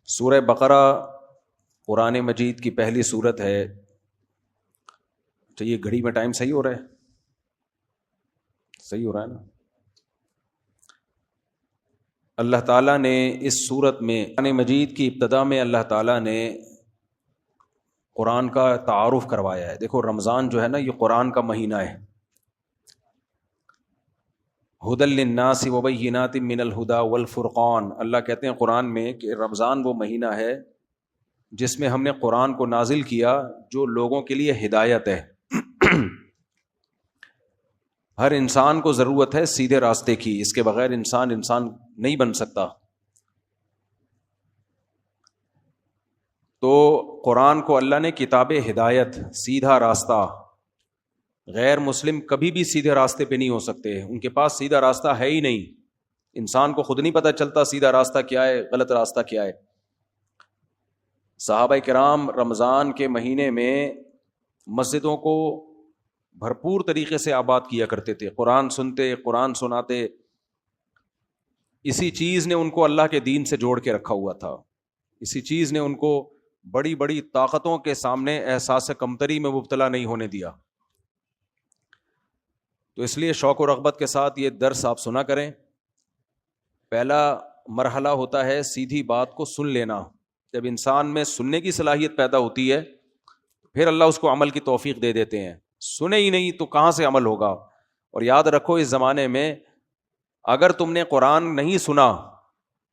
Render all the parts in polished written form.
سورہ بقرہ قرآن مجید کی پہلی سورت ہے. چلیے گھڑی میں ٹائم صحیح ہو رہا ہے؟ صحیح ہو رہا ہے نا؟ اللہ تعالیٰ نے اس سورت میں قرآن مجید کی ابتدا میں اللہ تعالیٰ نے قرآن کا تعارف کروایا ہے. دیکھو رمضان جو ہے نا یہ قرآن کا مہینہ ہے. ہدی للناس وبینات من الہدی والفرقان. اللہ کہتے ہیں قرآن میں کہ رمضان وہ مہینہ ہے جس میں ہم نے قرآن کو نازل کیا جو لوگوں کے لیے ہدایت ہے. ہر انسان کو ضرورت ہے سیدھے راستے کی، اس کے بغیر انسان نہیں بن سکتا. تو قرآن کو اللہ نے کتاب ہدایت، سیدھا راستہ. غیر مسلم کبھی بھی سیدھے راستے پہ نہیں ہو سکتے، ان کے پاس سیدھا راستہ ہے ہی نہیں. انسان کو خود نہیں پتہ چلتا سیدھا راستہ کیا ہے، غلط راستہ کیا ہے. صحابہ کرام رمضان کے مہینے میں مسجدوں کو بھرپور طریقے سے آباد کیا کرتے تھے، قرآن سنتے، قرآن سناتے. اسی چیز نے ان کو اللہ کے دین سے جوڑ کے رکھا ہوا تھا. اسی چیز نے ان کو بڑی بڑی طاقتوں کے سامنے احساس کمتری میں مبتلا نہیں ہونے دیا. تو اس لیے شوق و رغبت کے ساتھ یہ درس آپ سنا کریں. پہلا مرحلہ ہوتا ہے سیدھی بات کو سن لینا. جب انسان میں سننے کی صلاحیت پیدا ہوتی ہے پھر اللہ اس کو عمل کی توفیق دے دیتے ہیں. سنے ہی نہیں تو کہاں سے عمل ہوگا. اور یاد رکھو اس زمانے میں اگر تم نے قرآن نہیں سنا،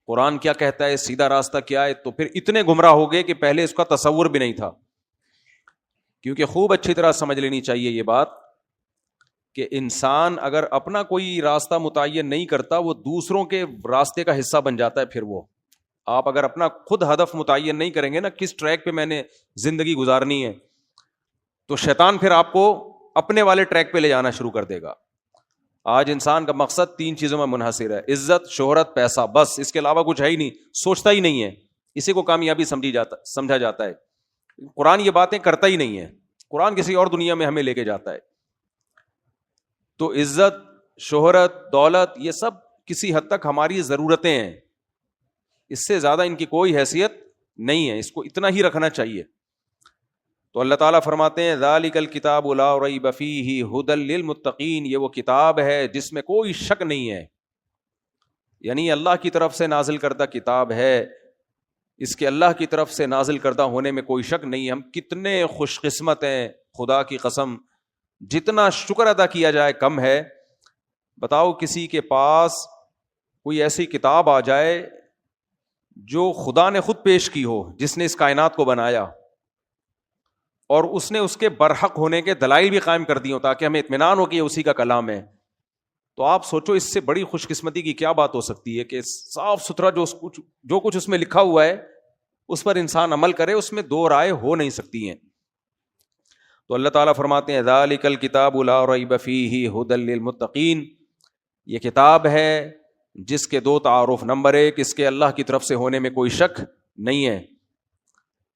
قرآن کیا کہتا ہے، سیدھا راستہ کیا ہے، تو پھر اتنے گمراہ ہو گئے کہ پہلے اس کا تصور بھی نہیں تھا. کیونکہ خوب اچھی طرح سمجھ لینی چاہیے یہ بات کہ انسان اگر اپنا کوئی راستہ متعین نہیں کرتا وہ دوسروں کے راستے کا حصہ بن جاتا ہے. پھر وہ آپ اگر اپنا خود ہدف متعین نہیں کریں گے نا، کس ٹریک پہ میں نے زندگی گزارنی ہے، تو شیطان پھر آپ کو اپنے والے ٹریک پہ لے جانا شروع کر دے گا. آج انسان کا مقصد 3 چیزوں میں منحصر ہے: عزت، شہرت، پیسہ. بس اس کے علاوہ کچھ ہے ہی نہیں، سوچتا ہی نہیں ہے. اسی کو کامیابی سمجھا جاتا ہے. قرآن یہ باتیں کرتا ہی نہیں ہے، قرآن کسی اور دنیا میں ہمیں لے کے جاتا ہے. تو عزت، شہرت، دولت یہ سب کسی حد تک ہماری ضرورتیں ہیں، اس سے زیادہ ان کی کوئی حیثیت نہیں ہے. اس کو اتنا ہی رکھنا چاہیے. تو اللہ تعالیٰ فرماتے ہیں ذالک الکتاب لا ریب فیہ ھدی للمتقین. یہ وہ کتاب ہے جس میں کوئی شک نہیں ہے، یعنی اللہ کی طرف سے نازل کردہ کتاب ہے، اس کے اللہ کی طرف سے نازل کردہ ہونے میں کوئی شک نہیں ہے. ہم کتنے خوش قسمت ہیں، خدا کی قسم جتنا شکر ادا کیا جائے کم ہے. بتاؤ کسی کے پاس کوئی ایسی کتاب آ جائے جو خدا نے خود پیش کی ہو، جس نے اس کائنات کو بنایا، اور اس نے اس کے برحق ہونے کے دلائل بھی قائم کر دی ہوں تاکہ ہمیں اطمینان ہو کہ یہ اسی کا کلام ہے. تو آپ سوچو اس سے بڑی خوش قسمتی کی کیا بات ہو سکتی ہے کہ صاف ستھرا جو کچھ اس میں لکھا ہوا ہے اس پر انسان عمل کرے، اس میں 2 رائے ہو نہیں سکتی ہیں. تو اللہ تعالیٰ فرماتے ہیں ذالک الکتاب لا ریب فیہ ھدی للمتقین. یہ کتاب ہے جس کے 2 تعارف: نمبر 1 اس کے اللہ کی طرف سے ہونے میں کوئی شک نہیں ہے،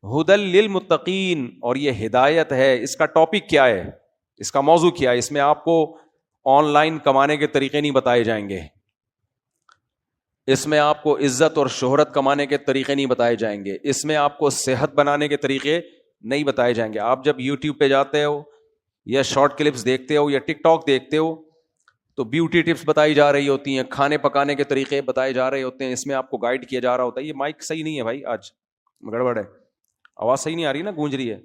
ھدی للمتقین، اور یہ ہدایت ہے. اس کا ٹاپک کیا ہے، اس کا موضوع کیا ہے؟ اس میں آپ کو آن لائن کمانے کے طریقے نہیں بتائے جائیں گے، اس میں آپ کو عزت اور شہرت کمانے کے طریقے نہیں بتائے جائیں گے، اس میں آپ کو صحت بنانے کے طریقے نہیں بتائے جائیں گے. آپ جب یوٹیوب پہ جاتے ہو یا شارٹ کلپس دیکھتے ہو یا ٹک ٹاک دیکھتے ہو تو بیوٹی ٹپس بتائی جا رہی ہوتی ہیں، کھانے پکانے کے طریقے بتائے جا رہے ہوتے ہیں، اس میں آپ کو گائیڈ کیا جا رہا ہوتا ہے. یہ مائک صحیح نہیں ہے بھائی، آج گڑبڑ ہے، آواز صحیح نہیں آ رہی نا، گونج رہی ہے.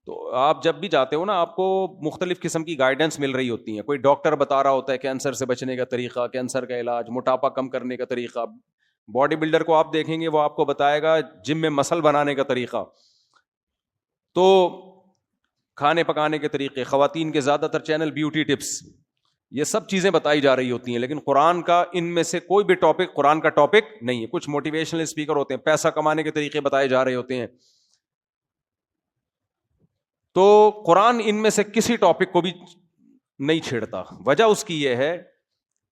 تو آپ جب بھی جاتے ہو نا آپ کو مختلف قسم کی گائیڈنس مل رہی ہوتی ہیں. کوئی ڈاکٹر بتا رہا ہوتا ہے کینسر سے بچنے کا طریقہ، کینسر کا علاج، موٹاپا کم کرنے کا طریقہ. باڈی بلڈر کو آپ دیکھیں گے وہ آپ کو بتائے گا جم میں مسل بنانے کا طریقہ. تو کھانے پکانے کے طریقے، خواتین کے زیادہ تر چینل بیوٹی ٹپس، یہ سب چیزیں بتائی جا رہی ہوتی ہیں. لیکن قرآن کا ان میں سے کوئی بھی ٹاپک قرآن کا ٹاپک نہیں ہے. کچھ موٹیویشنل اسپیکر ہوتے ہیں، پیسہ کمانے کے طریقے بتائے جا رہے ہوتے ہیں. تو قرآن ان میں سے کسی ٹاپک کو بھی نہیں چھیڑتا. وجہ اس کی یہ ہے،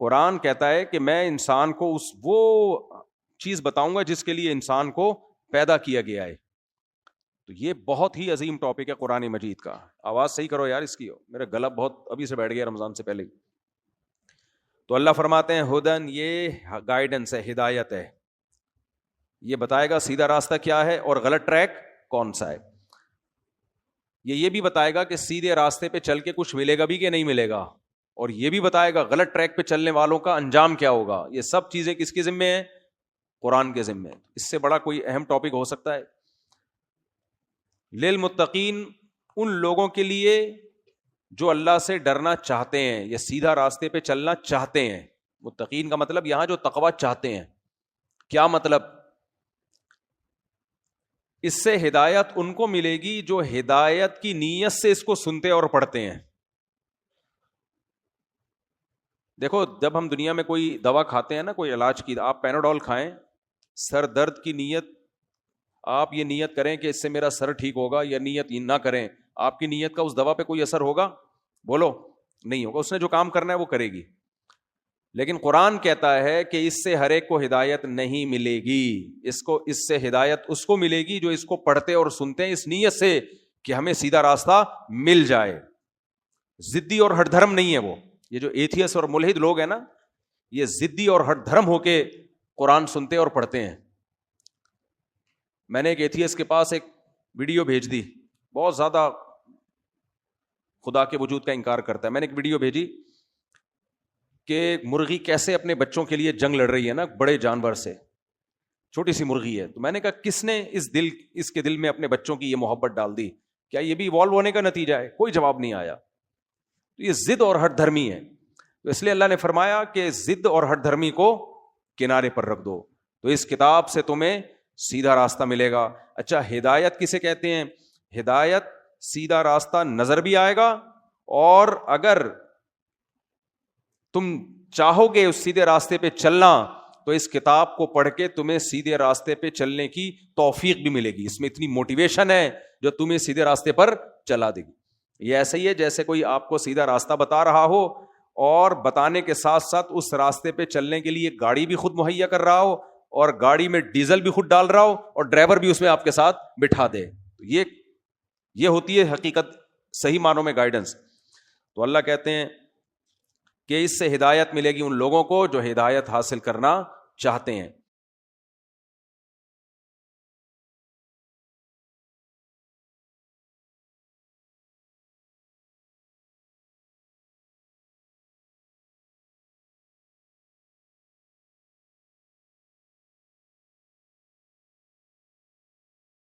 قرآن کہتا ہے کہ میں انسان کو وہ چیز بتاؤں گا جس کے لیے انسان کو پیدا کیا گیا ہے. تو یہ بہت ہی عظیم ٹاپک ہے قرآن مجید کا. آواز صحیح کرو یار اس کی، میرا گلا بہت ابھی سے بیٹھ گیا رمضان سے پہلے. تو اللہ فرماتے ہیں ہدن، یہ گائیڈنس ہے، ہدایت ہے. یہ بتائے گا سیدھا راستہ کیا ہے اور غلط ٹریک کون سا ہے. یہ بھی بتائے گا کہ سیدھے راستے پہ چل کے کچھ ملے گا بھی کہ نہیں ملے گا, اور یہ بھی بتائے گا غلط ٹریک پہ چلنے والوں کا انجام کیا ہوگا. یہ سب چیزیں کس کے ذمے ہیں؟ قرآن کے ذمے. اس سے بڑا کوئی اہم ٹاپک ہو سکتا ہے؟ للمتقین, ان لوگوں کے لیے جو اللہ سے ڈرنا چاہتے ہیں یا سیدھا راستے پہ چلنا چاہتے ہیں. متقین کا مطلب یہاں جو تقویٰ چاہتے ہیں. کیا مطلب؟ اس سے ہدایت ان کو ملے گی جو ہدایت کی نیت سے اس کو سنتے اور پڑھتے ہیں. دیکھو, جب ہم دنیا میں کوئی دوا کھاتے ہیں نا, کوئی علاج کی, آپ پیناڈول کھائیں, سر درد کی نیت, آپ یہ نیت کریں کہ اس سے میرا سر ٹھیک ہوگا, یا نیت نہ کریں, آپ کی نیت کا اس دوا پہ کوئی اثر ہوگا؟ بولو, نہیں ہوگا. اس نے جو کام کرنا ہے وہ کرے گی. لیکن قرآن کہتا ہے کہ اس سے ہر ایک کو ہدایت نہیں ملے گی. اس سے ہدایت اس کو ملے گی جو اس کو پڑھتے اور سنتے ہیں اس نیت سے کہ ہمیں سیدھا راستہ مل جائے. ضدی اور ہٹ دھرم نہیں ہے وہ. یہ جو ایتھیس اور ملحد لوگ ہیں نا, یہ ضدی اور ہٹ دھرم ہو کے قرآن سنتے اور پڑھتے ہیں. میں نے ایک ایتھیس کے پاس ایک ویڈیو بھیج دی, بہت زیادہ خدا کے وجود کا انکار کرتا ہے. میں نے ایک ویڈیو بھیجی کہ مرغی کیسے اپنے بچوں کے لیے جنگ لڑ رہی ہے نا بڑے جانور سے, چھوٹی سی مرغی ہے. تو میں نے کہا کس نے اس کے دل میں اپنے بچوں کی یہ محبت ڈال دی؟ کیا یہ بھی ایوالو ہونے کا نتیجہ ہے؟ کوئی جواب نہیں آیا. تو یہ ضد اور ہٹ دھرمی ہے. تو اس لیے اللہ نے فرمایا کہ ضد اور ہٹ دھرمی کو کنارے پر رکھ دو, تو اس کتاب سے تمہیں سیدھا راستہ ملے گا. اچھا, ہدایت کسے کہتے ہیں؟ ہدایت سیدھا راستہ نظر بھی آئے گا, اور اگر تم چاہو گے اس سیدھے راستے پہ چلنا تو اس کتاب کو پڑھ کے تمہیں سیدھے راستے پہ چلنے کی توفیق بھی ملے گی. اس میں اتنی موٹیویشن ہے جو تمہیں سیدھے راستے پر چلا دے گی. یہ ایسا ہی ہے جیسے کوئی آپ کو سیدھا راستہ بتا رہا ہو اور بتانے کے ساتھ ساتھ اس راستے پہ چلنے کے لیے گاڑی بھی خود مہیا کر رہا ہو, اور گاڑی میں ڈیزل بھی خود ڈال رہا ہو, اور ڈرائیور بھی اس میں آپ کے ساتھ بٹھا دے. یہ ہوتی ہے حقیقت, صحیح معنوں میں گائیڈنس. تو اللہ کہتے ہیں کہ اس سے ہدایت ملے گی ان لوگوں کو جو ہدایت حاصل کرنا چاہتے ہیں.